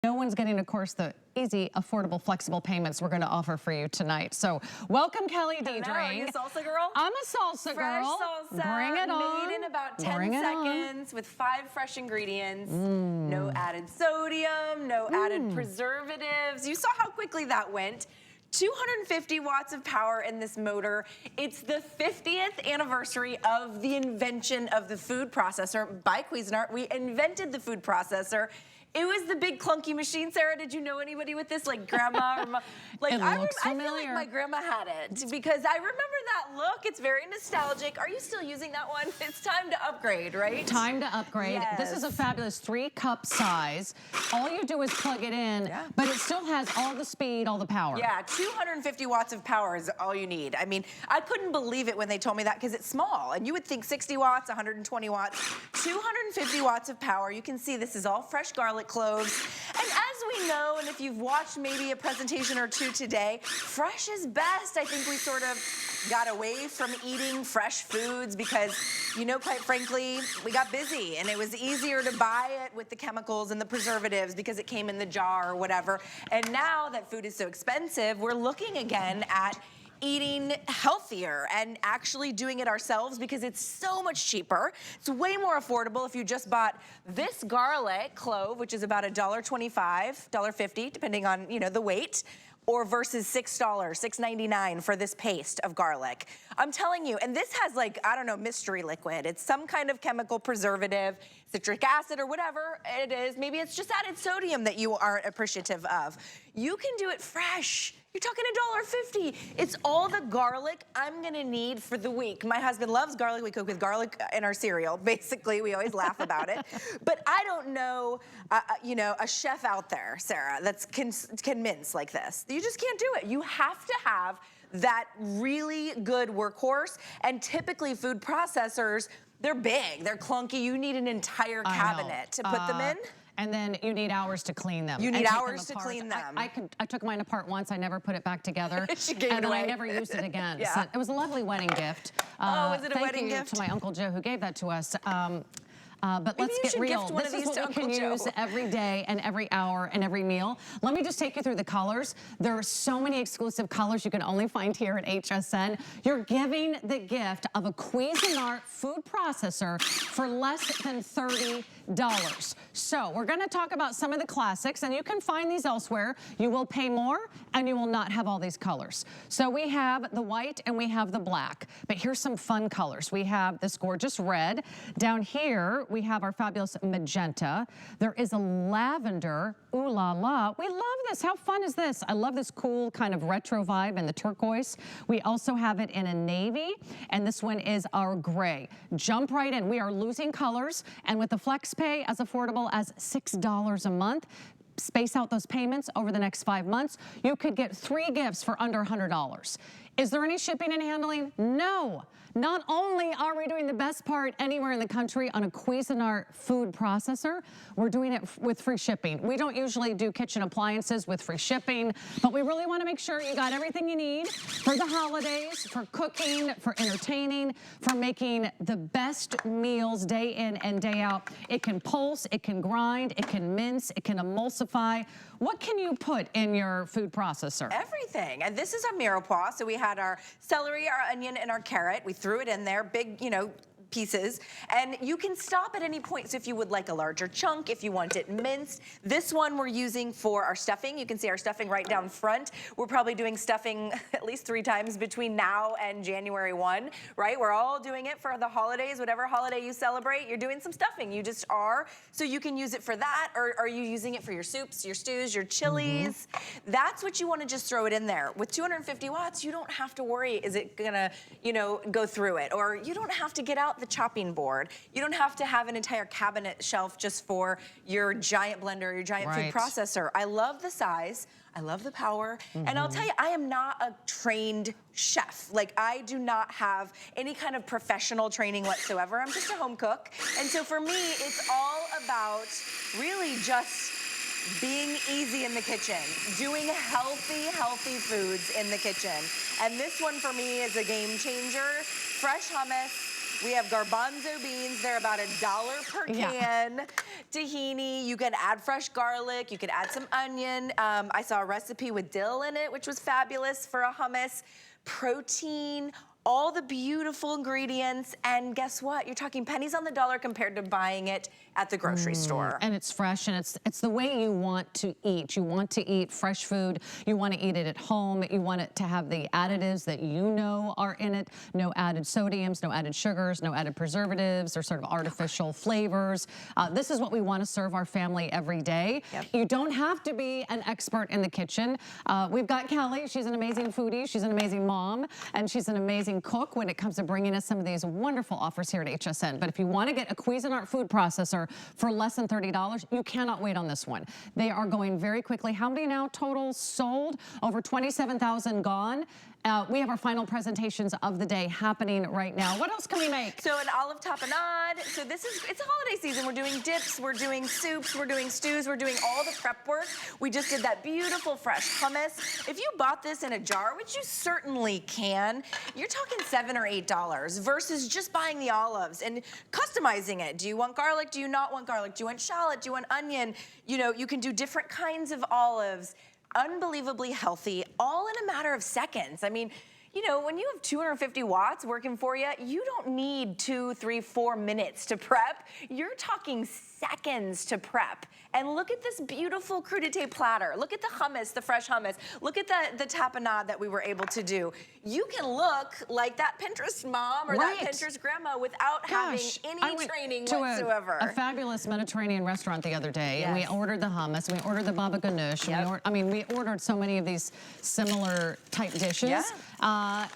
No one's getting, of course, the easy, affordable, flexible payments we're going to offer for you tonight. So, welcom Kelly Dedring. Hello, are you a salsa girl? I'm a salsa Fresh girl. salsa, Bring it on. made in about 10 seconds with 5 fresh ingredients. No added sodium, no added preservatives. You saw how quickly that went. 250 watts of power in this motor. It's the 50th anniversary of the invention of the food processor by Cuisinart. We invented the food processor. It was the big clunky machine. Sarah, did you know anybody with this, like grandma or mom? Like, I feel like my grandma had it because I remember that look. It's very nostalgic. Are you still using that one? It's time to upgrade, right? Time to upgrade. Yes. This is a fabulous 3-cup size. All you do is plug it in, but it still has all the speed, all the power. Yeah, 250 watts of power is all you need. I mean, I couldn't believe it when they told me that because it's small. And you would think 60 watts, 120 watts, 250 watts of power. You can see this is all fresh garlic cloves. And as we know, and if you've watched maybe a presentation or two today, fresh is best. I think we sort of got away from eating fresh foods because, you know, quite frankly, we got busy and it was easier to buy it with the chemicals and the preservatives because it came in the jar or whatever. And now that food is so expensive, we're looking again at eating healthier and actually doing it ourselves because it's so much cheaper. It's way more affordable if you just bought this garlic clove, which is about $1.25, $1.50, depending on, you know, the weight, or versus $6, $6.99 for this paste of garlic. I'm telling you, and this has like, I don't know, mystery liquid. It's some kind of chemical preservative, citric acid or whatever it is. Maybe it's just added sodium that you aren't appreciative of. You can do it fresh. You're talking $1.50. It's all the garlic I'm gonna need for the week. My husband loves garlic. We cook with garlic in our cereal. Basically, we always laugh about it. But I don't know, you know, a chef out there, Sarah, that can mince like this. You just can't do it. You have to have that really good workhorse. And typically food processors, they're big, they're clunky. You need an entire cabinet to put them in. And then you need hours to clean them. You need hours to clean them. I took mine apart once. I never put it back together. She gave and it away. I never used it again. Yeah. So it was a lovely wedding gift. Was it a wedding Thank gift? you to my Uncle Joe who gave that to us. But let's get real. This is what we can use every day and every hour and every meal. Let me just take you through the colors. There are so many exclusive colors you can only find here at HSN. You're giving the gift of a Cuisinart food processor for less than $30. So we're going to talk about some of the classics, and you can find these elsewhere. You will pay more, and you will not have all these colors. So we have the white and we have the black. But here's some fun colors. We have this gorgeous red. Down here, we have our fabulous magenta. There is a lavender. Ooh la la. We love this. How fun is this? I love this cool kind of retro vibe and the turquoise. We also have it in a navy, and this one is our gray. Jump right in. We are losing colors, and with the flex pay as affordable as $6 a month, space out those payments over the next 5 months, you could get 3 gifts for under $100. Is there any shipping and handling? No. Not only are we doing the best part anywhere in the country on a Cuisinart food processor, we're doing it with free shipping. We don't usually do kitchen appliances with free shipping, but we really want to make sure you got everything you need for the holidays, for cooking, for entertaining, for making the best meals day in and day out. It can pulse, it can grind, it can mince, it can emulsify. What can you put in your food processor? Everything. And this is a mirepoix. So we had our celery, our onion, and our carrot. We threw it in there, big, you know, pieces, and you can stop at any point. So if you would like a larger chunk, if you want it minced, this one we're using for our stuffing. You can see our stuffing right down front. We're probably doing stuffing at least 3 times between now and January 1, right? We're all doing it for the holidays, whatever holiday you celebrate, you're doing some stuffing. You just are. So you can use it for that, or are you using it for your soups, your stews, your chilies? That's what you want to just throw it in there. With 250 watts, you don't have to worry, is it gonna, you know, go through it? Or you don't have to get out the chopping board. You don't have to have an entire cabinet shelf just for your giant blender, your giant food processor. I love the size. I love the power. And I'll tell you, I am not a trained chef. Like, I do not have any kind of professional training whatsoever. I'm just a home cook. And so for me, it's all about really just being easy in the kitchen, doing healthy foods in the kitchen. And this one for me is a game changer. Fresh hummus, We have garbanzo beans. They're about $1 per can. Tahini, you can add fresh garlic. You can add some onion. I saw a recipe with dill in it, which was fabulous for a hummus. Protein, all the beautiful ingredients, and guess what? You're talking pennies on the dollar compared to buying it at the grocery store. And it's fresh, and it's the way you want to eat. You want to eat fresh food. You want to eat it at home. You want it to have the additives that you know are in it. No added sodiums, no added sugars, no added preservatives or sort of artificial flavors. This is what we want to serve our family every day. You don't have to be an expert in the kitchen. We've got Kelly. She's an amazing foodie. She's an amazing mom, and she's an amazing cook when it comes to bringing us some of these wonderful offers here at HSN. But if you want to get a Cuisinart food processor for less than $30, you cannot wait on this one. They are going very quickly. How many now total sold? Over 27,000 gone. We have our final presentations of the day happening right now. What else can we make? So an olive tapenade. So it's a holiday season. We're doing dips, we're doing soups, we're doing stews, we're doing all the prep work. We just did that beautiful fresh hummus. If you bought this in a jar, which you certainly can, you're talking $7 or $8 versus just buying the olives and customizing it. Do you want garlic? Do you not want garlic? Do you want shallot? Do you want onion? You know, you can do different kinds of olives. Unbelievably healthy, all in a matter of seconds. I mean, you know, when you have 250 watts working for you, you don't need 2, 3, 4 minutes to prep. You're talking seconds to prep. And look at this beautiful crudité platter. Look at the hummus, the fresh hummus. Look at the tapenade that we were able to do. You can look like that Pinterest mom or that Pinterest grandma without having any training whatsoever. A fabulous Mediterranean restaurant the other day, and we ordered the hummus, and we ordered the baba ganoush. We ordered so many of these similar type dishes.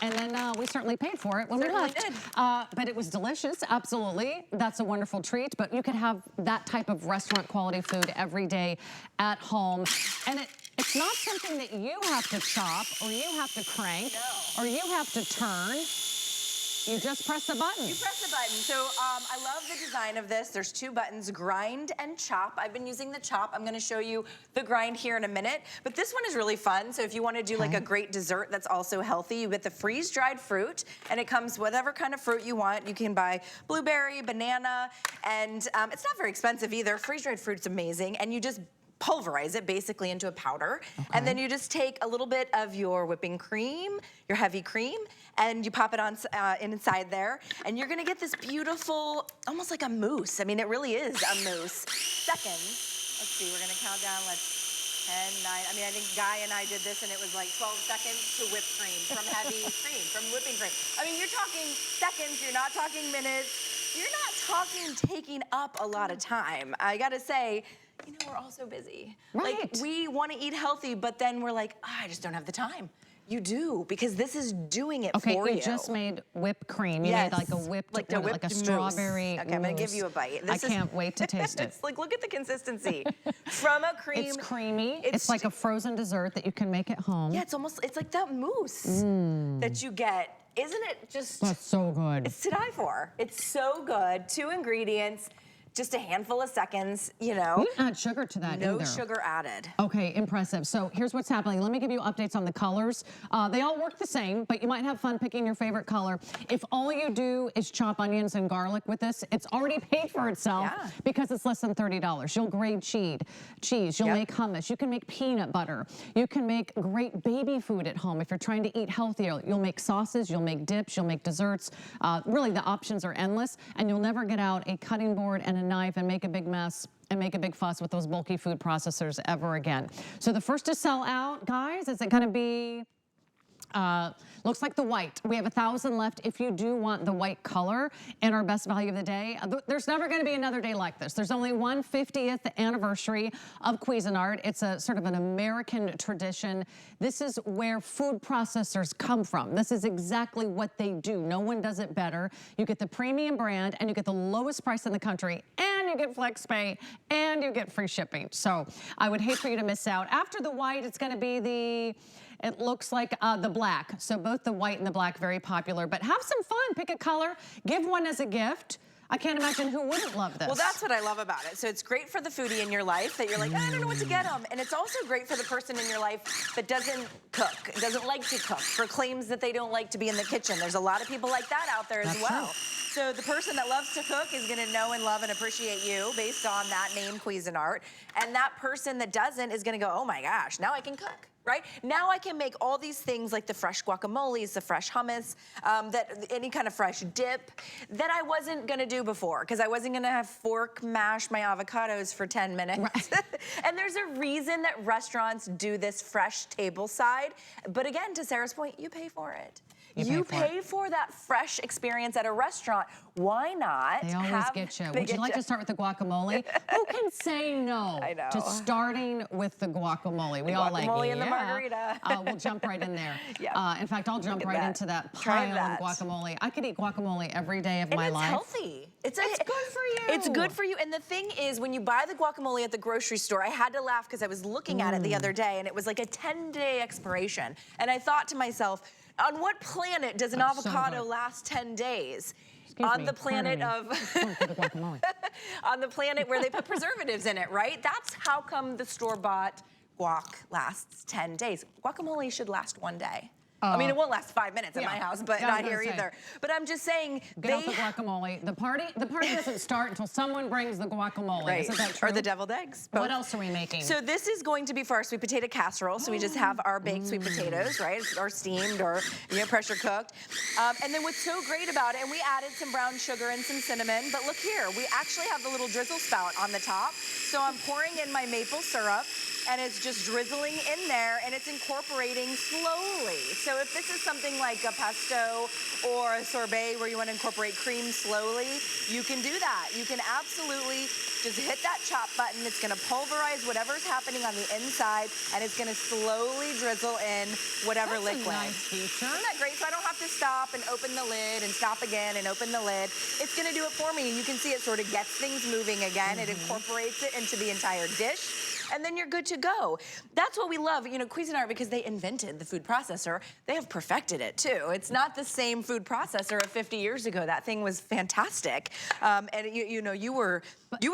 And then we certainly paid for it when we left. But it was delicious, absolutely. That's a wonderful treat. But you could have that type of restaurant quality food every day at home. And it's not something that you have to chop or you have to crank or you have to turn. You just press the button. You press the button. So I love the design of this. There's 2 buttons, grind and chop. I've been using the chop. I'm gonna show you the grind here in a minute. But this one is really fun. So if you wanna do like a great dessert that's also healthy, you get the freeze-dried fruit, and it comes whatever kind of fruit you want. You can buy blueberry, banana, and it's not very expensive either. Freeze-dried fruit's amazing, and you just pulverize it basically into a powder. And then you just take a little bit of your whipping cream, your heavy cream, and you pop it on inside there. And you're gonna get this beautiful, almost like a mousse. I mean, it really is a mousse. Seconds. Let's see, we're gonna count down. 10, 9. I mean, I think Guy and I did this and it was like 12 seconds to whipped cream, from heavy cream, from whipping cream. I mean, you're talking seconds, you're not talking minutes. You're not talking taking up a lot of time. I gotta say, you know, we're all so busy. Like, we want to eat healthy, but then we're like, I just don't have the time. You do, because this is doing it for you. Okay, you just made whipped cream. You made like a whipped, like a strawberry mousse. Okay, I'm gonna give you a bite. I can't wait to taste it. It's like, look at the consistency. From a cream. It's creamy. It's like a frozen dessert that you can make at home. Yeah, it's like that mousse that you get. Isn't it just? That's so good. It's to die for. It's so good. 2 ingredients. Just a handful of seconds, you know. You didn't add sugar to that either. No sugar added. Okay, impressive. So here's what's happening. Let me give you updates on the colors. They all work the same, but you might have fun picking your favorite color. If all you do is chop onions and garlic with this, it's already paid for itself because it's less than $30. You'll grate cheese. You'll make hummus. You can make peanut butter. You can make great baby food at home if you're trying to eat healthier. You'll make sauces. You'll make dips. You'll make desserts. Really, the options are endless, and you'll never get out a cutting board and a knife and make a big mess and make a big fuss with those bulky food processors ever again. So the first to sell out, guys, is it gonna be, looks like the white. We have 1,000 left if you do want the white color in our best value of the day. There's never gonna be another day like this. There's only one 50th anniversary of Cuisinart. It's a sort of an American tradition. This is where food processors come from. This is exactly what they do. No one does it better. You get the premium brand and you get the lowest price in the country, and you get flex pay, and you get free shipping. So I would hate for you to miss out. After the white, it's gonna be it looks like the black. So both the white and the black, very popular. But have some fun, pick a color, give one as a gift. I can't imagine who wouldn't love this. Well, that's what I love about it. So it's great for the foodie in your life that you're like, I don't know what to get them. And it's also great for the person in your life that doesn't cook, doesn't like to cook, or claims that they don't like to be in the kitchen. There's a lot of people like that out there as well. So the person that loves to cook is gonna know and love and appreciate you based on that name, Cuisinart. And that person that doesn't is gonna go, oh my gosh, now I can cook. Right? Now I can make all these things like the fresh guacamoles, the fresh hummus, any kind of fresh dip that I wasn't gonna do before because I wasn't gonna have fork mash my avocados for 10 minutes. Right. And there's a reason that restaurants do this fresh table side. But again, to Sarah's point, you pay for it. You pay for that fresh experience at a restaurant. Why not? They always get you. Would you like to start with the guacamole? Who can say no to starting with the guacamole? We all like, guacamole and the margarita. We'll jump right in there. In fact, I'll jump right into that pile of guacamole. I could eat guacamole every day of my life. It's healthy. It's good for you. It's good for you. And the thing is, when you buy the guacamole at the grocery store, I had to laugh because I was looking at it the other day, and it was like a 10-day expiration. And I thought to myself, on what planet does an avocado last 10 days? On the planet of on the planet where they put preservatives in it, right? That's how come the store-bought guac lasts 10 days. Guacamole should last 1 day. I mean, it won't last 5 minutes at my house, but not here either. But I'm just saying, get out the guacamole. The party doesn't start until someone brings the guacamole. Right. Isn't that true? Or the deviled eggs. Both. What else are we making? So this is going to be for our sweet potato casserole. So we just have our baked sweet potatoes, right? Or steamed or pressure cooked. And then what's so great about it, and we added some brown sugar and some cinnamon, but look here, we actually have the little drizzle spout on the top. So I'm pouring in my maple syrup, and it's just drizzling in there, and it's incorporating slowly. So if this is something like a pesto or a sorbet where you want to incorporate cream slowly, you can do that. You can absolutely just hit that chop button. It's going to pulverize whatever's happening on the inside, and it's going to slowly drizzle in whatever liquid. That's a nice feature. Isn't that great? So I don't have to stop and open the lid and stop again and open the lid. It's going to do it for me. You can see it sort of gets things moving again. It incorporates it into the entire dish. And then you're good to go. That's what we love, Cuisinart, because they invented the food processor. They have perfected it too. It's not the same food processor of 50 years ago. That thing was fantastic. And you were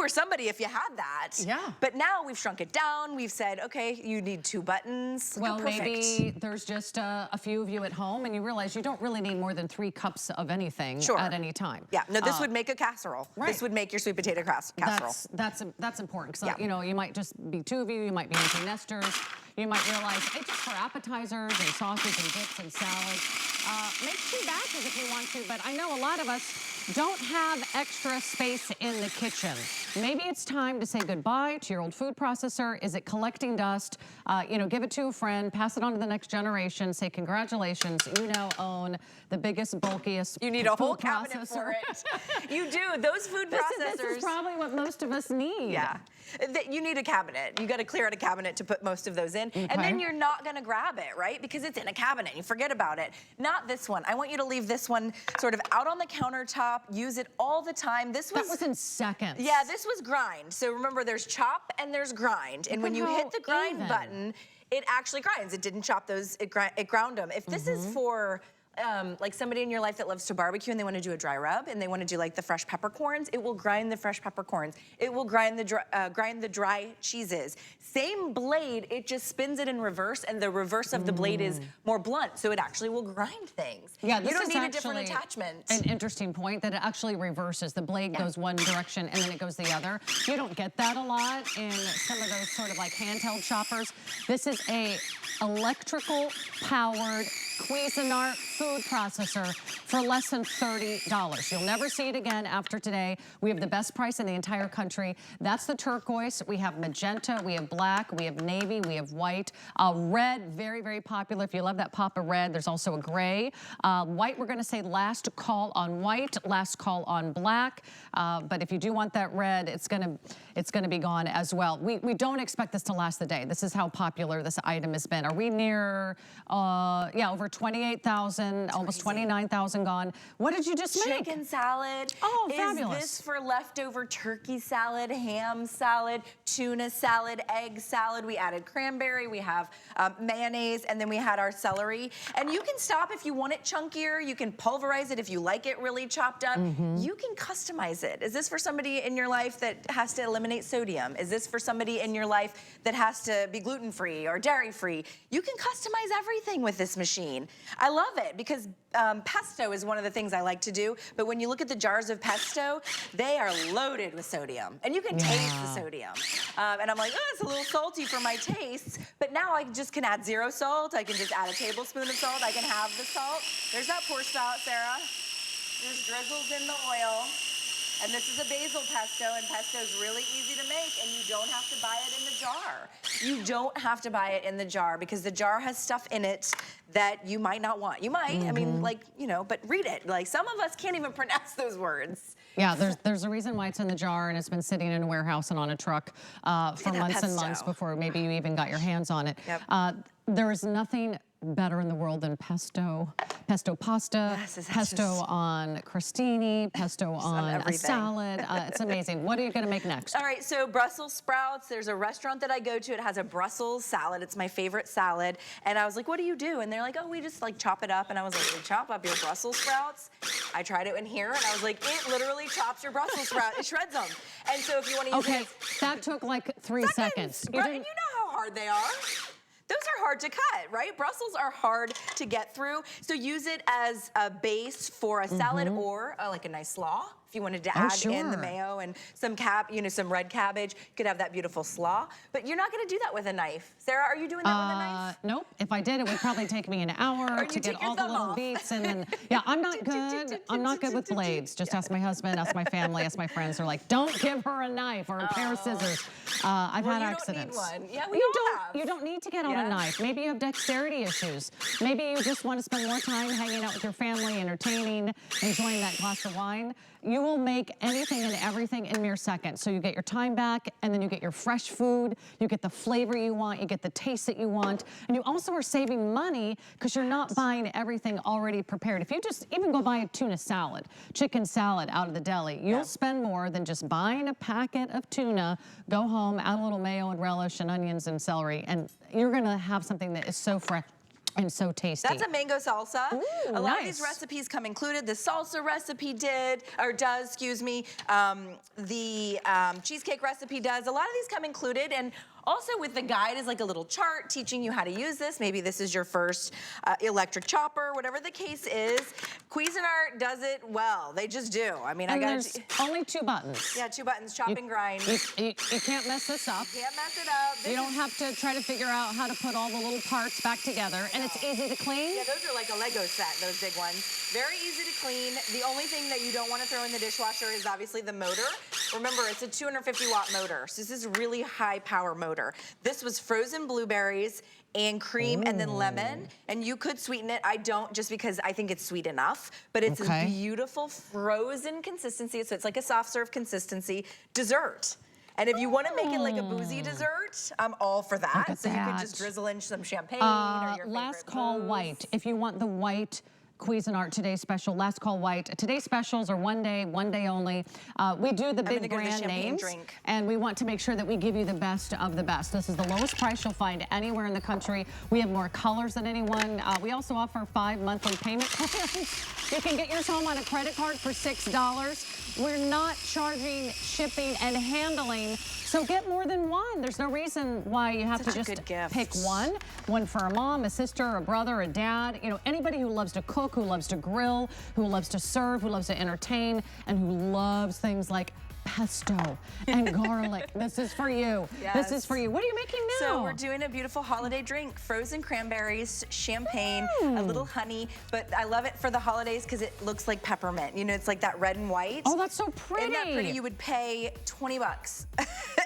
somebody if you had that. Yeah. But now we've shrunk it down. We've said, okay, you need 2 buttons. Well, maybe there's just a few of you at home and you realize you don't really need more than 3 cups of anything at any time. Yeah, no, this would make a casserole. Right. This would make your sweet potato casserole. That's important because you might just be 2 of you, you might be empty nesters, you might realize it's just for appetizers and sauces and dips and salads. Make 2 batches if you want to, but I know a lot of us don't have extra space in the kitchen. Maybe it's time to say goodbye to your old food processor. Is it collecting dust? Give it to a friend, pass it on to the next generation, say congratulations, you now own the biggest, bulkiest You need a whole cabinet for it. You do. Those food processors. This is probably what most of us need. Yeah. You need a cabinet. You got to clear out a cabinet to put most of those in. Okay. And then you're not going to grab it, right? Because it's in a cabinet. You forget about it. Not this one. I want you to leave this one sort of out on the countertop. Use it all the time. That was in seconds. Yeah, this was grind. So remember, there's chop and there's grind. And when you hit the grind button, it actually grinds. It didn't chop those. It ground them. If this is for like somebody in your life that loves to barbecue and they want to do a dry rub and they want to do like the fresh peppercorns, it will grind the fresh peppercorns. It will grind the dry cheeses. Same blade, it just spins it in reverse, and the reverse of the blade is more blunt, so it actually will grind things. Yeah, this you don't is need a different attachment. An interesting point that it actually reverses. The blade goes one direction and then it goes the other. You don't get that a lot in some of those sort of like handheld choppers. This is a electrical powered Cuisinart food processor for less than $30. You'll never see it again after today. We have the best price in the entire country. That's the turquoise. We have magenta, we have black, we have navy, we have white. Red, very, very popular. If you love that pop of red, there's also a gray. White, we're gonna say last call on white, last call on black. But if you do want that red, it's gonna be gone as well. We don't expect this to last the day. This is how popular this item has been. Are we near, over 28,000 20,000, almost 29,000 gone. What did you just make? Chicken salad. Oh, fabulous. Is this for leftover turkey salad, ham salad, tuna salad, egg salad? We added cranberry, we have mayonnaise, and then we had our celery. And you can stop if you want it chunkier. You can pulverize it if you like it really chopped up. You can customize it. Is this for somebody in your life that has to eliminate sodium? Is this for somebody in your life that has to be gluten-free or dairy-free? You can customize everything with this machine. I love it because pesto is one of the things I like to do, but when you look at the jars of pesto, they are loaded with sodium, and you can taste the sodium. And I'm like, oh, it's a little salty for my taste, but now I just can add 0 salt. I can just add a tablespoon of salt. I can have the salt. There's that pour spout, Sarah. There's drizzles in the oil. And this is a basil pesto, and pesto is really easy to make, and you don't have to buy it in the jar. You don't have to buy it in the jar because the jar has stuff in it that you might not want. You might, I mean, like, you know, but read it. Like, some of us can't even pronounce those words. Yeah, there's a reason why it's in the jar and it's been sitting in a warehouse and on a truck for months and months before maybe you even got your hands on it. There is nothing better in the world than pesto. Pesto pasta, pesto on crostini, pesto on a salad. It's amazing. What are you gonna make next? All right, so Brussels sprouts. There's a restaurant that I go to. It has a Brussels salad. It's my favorite salad. And I was like, what do you do? And they're like, oh, we just like chop it up. And I was like, you chop up your Brussels sprouts? I tried it in here and I was like, it literally chops your Brussels sprout. It shreds them. And so if you want to use it. That took like 3 seconds. Right? And you know how hard they are. Those are hard to cut, right? Brussels are hard to get through. So use it as a base for a salad or like a nice slaw. If you wanted to add in the mayo and some some red cabbage, you could have that beautiful slaw. But you're not gonna do that with a knife. Sarah, are you doing that with a knife? Nope. If I did, it would probably take me an hour to get all the little beets and then, I'm not good. I'm not good with blades. Just ask my husband, ask my family, ask my friends. They're like, don't give her a knife or a pair of scissors. I've had accidents. Don't need one. Yeah, You don't need to get out a knife. Maybe you have dexterity issues. Maybe you just want to spend more time hanging out with your family, entertaining, enjoying that glass of wine. You will make anything and everything in mere seconds. So you get your time back, and then you get your fresh food, you get the flavor you want, you get the taste that you want, and you also are saving money because you're not buying everything already prepared. If you just even go buy a tuna salad, chicken salad out of the deli, you'll spend more than just buying a packet of tuna, go home, add a little mayo and relish and onions and celery, and you're gonna have something that is so fresh and so tasty. That's a mango salsa. Ooh, a lot of these recipes come included. The salsa recipe does, excuse me. The cheesecake recipe does. A lot of these come included, and also with the guide is like a little chart teaching you how to use this. Maybe this is your first electric chopper, whatever the case is. Cuisinart does it well. They just do. I mean, there's only 2 buttons. Yeah, 2 buttons, chop and grind. You can't mess this up. You can't mess it up. You don't have to try to figure out how to put all the little parts back together, and it's easy to clean. Yeah, those are like a Lego set, those big ones. Very easy to clean. The only thing that you don't want to throw in the dishwasher is obviously the motor. Remember, it's a 250-watt motor, so this is really high power motor. This was frozen blueberries and cream and then lemon, and you could sweeten it. I don't, just because I think it's sweet enough, but it's a beautiful frozen consistency, so it's like a soft serve consistency dessert. And if you want to make it like a boozy dessert, I'm all for that. So you could just drizzle in some champagne or your last call white. If you want the white Cuisinart Today Special, last call white. Today's specials are one day only. We do the big brand names, and we want to make sure that we give you the best of the best. This is the lowest price you'll find anywhere in the country. We have more colors than anyone. We also offer 5 monthly payment plans. You can get yours home on a credit card for $6. We're not charging shipping and handling, so get more than one. There's no reason why you have to just pick one for a mom, a sister, a brother, a dad, anybody who loves to cook, who loves to grill, who loves to serve, who loves to entertain, and who loves things like pesto and garlic. This is for you. This is for you. What are you making now? So we're doing a beautiful holiday drink. Frozen cranberries, champagne, a little honey, but I love it for the holidays because it looks like peppermint. It's like that red and white. Oh, that's so pretty. Isn't that pretty? You would pay 20 bucks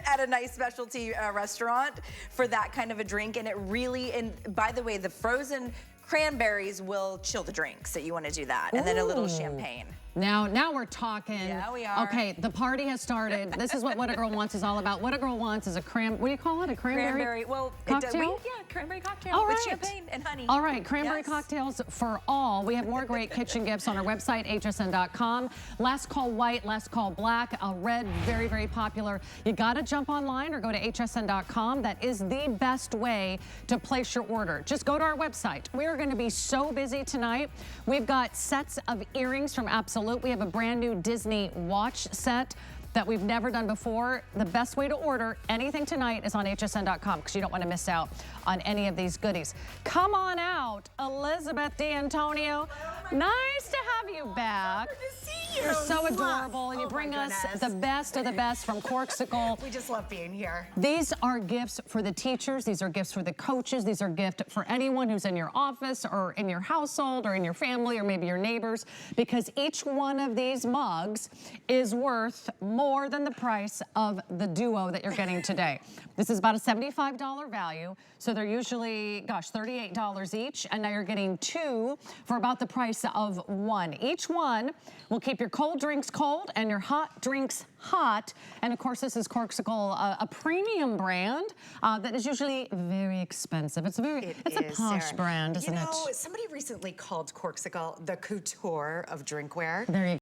at a nice specialty restaurant for that kind of a drink, and it really, and by the way, the frozen cranberries will chill the drinks that you want to do that, and then a little champagne. Now we're talking. Yeah, we are. Okay, the party has started. This is what What a Girl Wants is all about. What a Girl Wants is a what do you call it? A cranberry cocktail? Cranberry cocktail all right. with champagne and honey. All right, cranberry cocktails for all. We have more great kitchen gifts on our website, hsn.com. Last call white, last call black, red, very, very popular. You gotta jump online or go to hsn.com. That is the best way to place your order. Just go to our website. We are gonna be so busy tonight. We've got sets of earrings from Absolute. We have a brand new Disney watch set that we've never done before. The best way to order anything tonight is on hsn.com because you don't want to miss out on any of these goodies. Come on out, Elizabeth D'Antonio. Nice to have you back. Good to see you. You're so adorable, and you bring us the best of the best from Corksicle. We just love being here. These are gifts for the teachers. These are gifts for the coaches. These are gifts for anyone who's in your office or in your household or in your family or maybe your neighbors, because each one of these mugs is worth more than the price of the duo that you're getting today. This is about a $75 value, so they're usually, gosh, $38 each, and now you're getting two for about the price of one. Each one will keep your cold drinks cold and your hot drinks hot. And of course, this is Corksicle, a premium brand that is usually very expensive. It's a posh Sarah. brand, isn't it? You know, somebody recently called Corksicle the couture of drinkware. There you go.